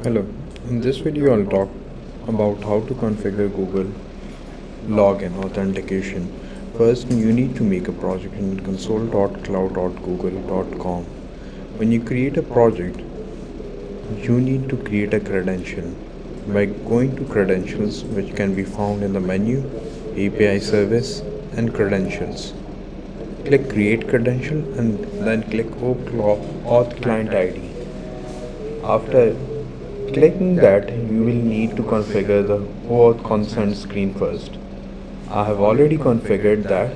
Hello, in this video I'll talk about how to configure Google login authentication. First, you need to make a project in console.cloud.google.com. When you create a project, you need to create a credential by going to credentials, which can be found in the menu, API service and credentials. Click create credential and then click auth client ID. After clicking that, you will need to configure the OAuth consent screen first. I have already configured that,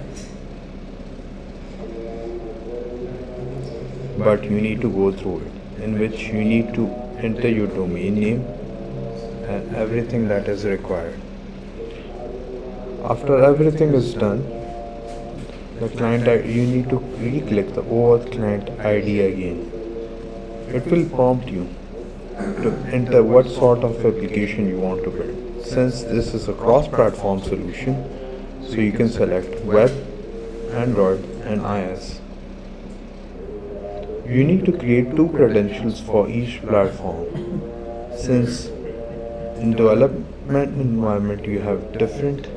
but you need to go through it, in which you need to enter your domain name and everything that is required. After everything is done, the client you need to re-click the OAuth client ID again. It will prompt you to enter what sort of application you want to build. Since this is a cross-platform solution, so you can select web, Android and iOS. You need to create 2 credentials for each platform. Since in development environment you have different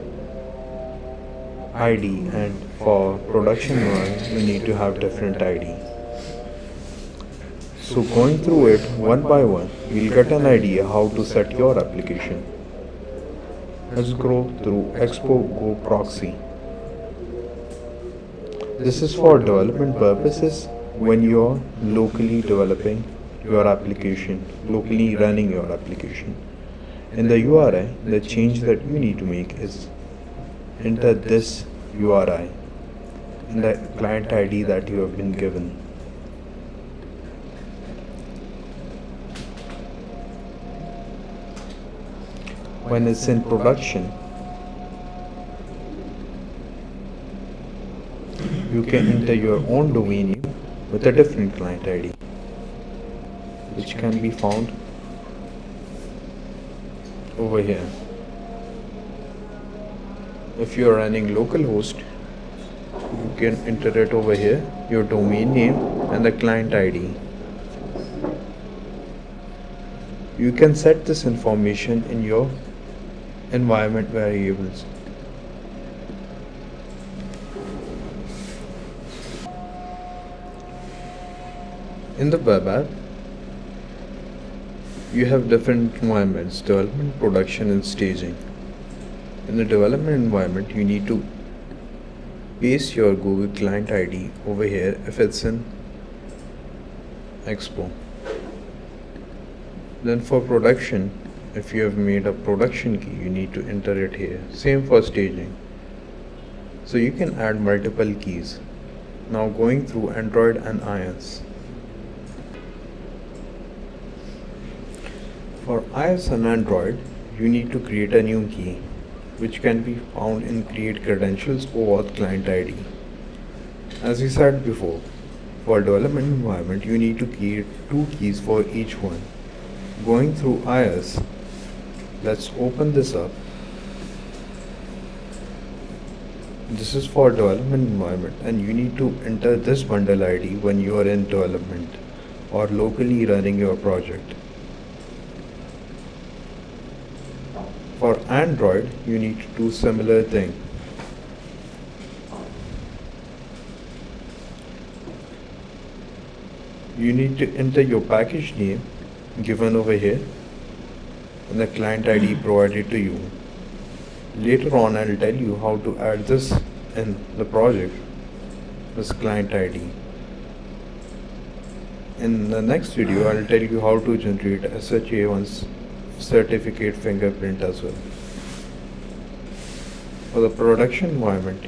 ID and for production environment you need to have different ID. So going through it one by one, you'll get an idea how to set your application. Let's go through Expo Go Proxy. This is for development purposes when you're locally developing your application, locally running your application. In the URI, the change that you need to make is enter this URI in the client ID that you have been given. When it's in production, you can enter your own domain name with a different client ID, which can be found over here. If you are running localhost, you can enter it over here, your domain name and the client ID. You can set this information in your environment variables. In the web app, you have different environments: development, production and staging. In the development environment, you need to paste your Google client ID over here if it's in Expo. Then for production, if you have made a production key, you need to enter it here. Same for staging. So you can add multiple keys. Now going through Android and iOS. For iOS and Android, you need to create a new key, which can be found in create credentials OAuth client ID. As we said before, for development environment, you need to create 2 keys for each one. Going through iOS, let's open this up. This is for development environment and you need to enter this bundle ID when you are in development or locally running your project. For Android, you need to do similar thing. You need to enter your package name given over here and the client ID provided to you. Later on, I'll tell you how to add this in the project, this client ID. In the next video, I'll tell you how to generate SHA-1 certificate fingerprint as well. For the production environment,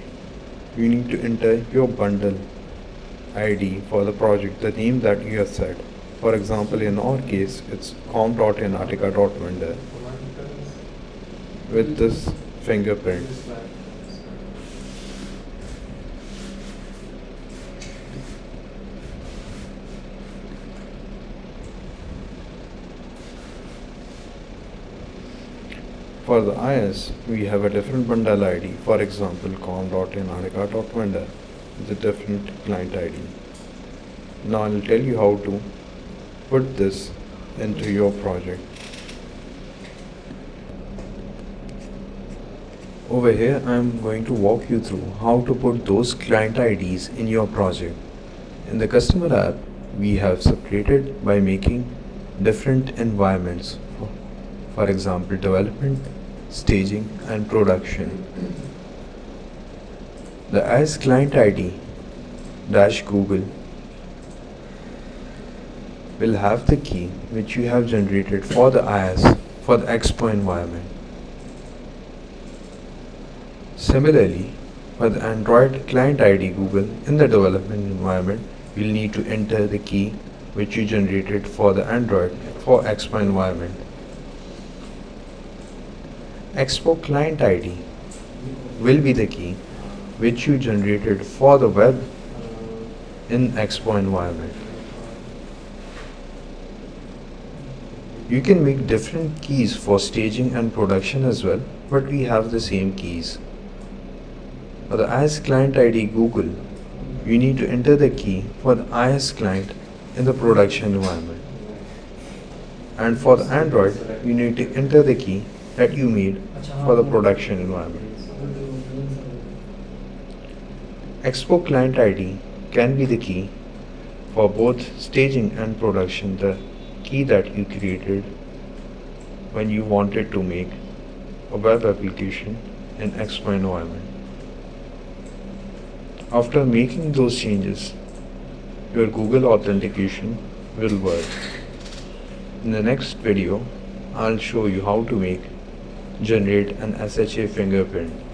you need to enter your bundle ID for the project, the name that you have set. For example, in our case, it's com.enatega.vendor with this fingerprint. For the iOS, we have a different bundle ID. For example, com.enatega.vendor with a different client ID. Now I'll tell you how to put this into your project. Over here, I'm going to walk you through how to put those client IDs in your project. In the customer app, we have separated by making different environments. For example, development, staging, and production. The as client ID dash Google will have the key which you have generated for the IaaS for the Expo environment. Similarly, for the Android client ID Google in the development environment, you'll need to enter the key which you generated for the Android for Expo environment. Expo client ID will be the key which you generated for the web in Expo environment. You can make different keys for staging and production as well, but we have the same keys. For the IaaS client ID Google, you need to enter the key for the IaaS client in the production environment. And for the Android, you need to enter the key that you made for the production environment. Expo client ID can be the key for both staging and production, the key that you created when you wanted to make a web application in Expo environment. After making those changes, your Google authentication will work. In the next video, I'll show you how to generate an SHA fingerprint.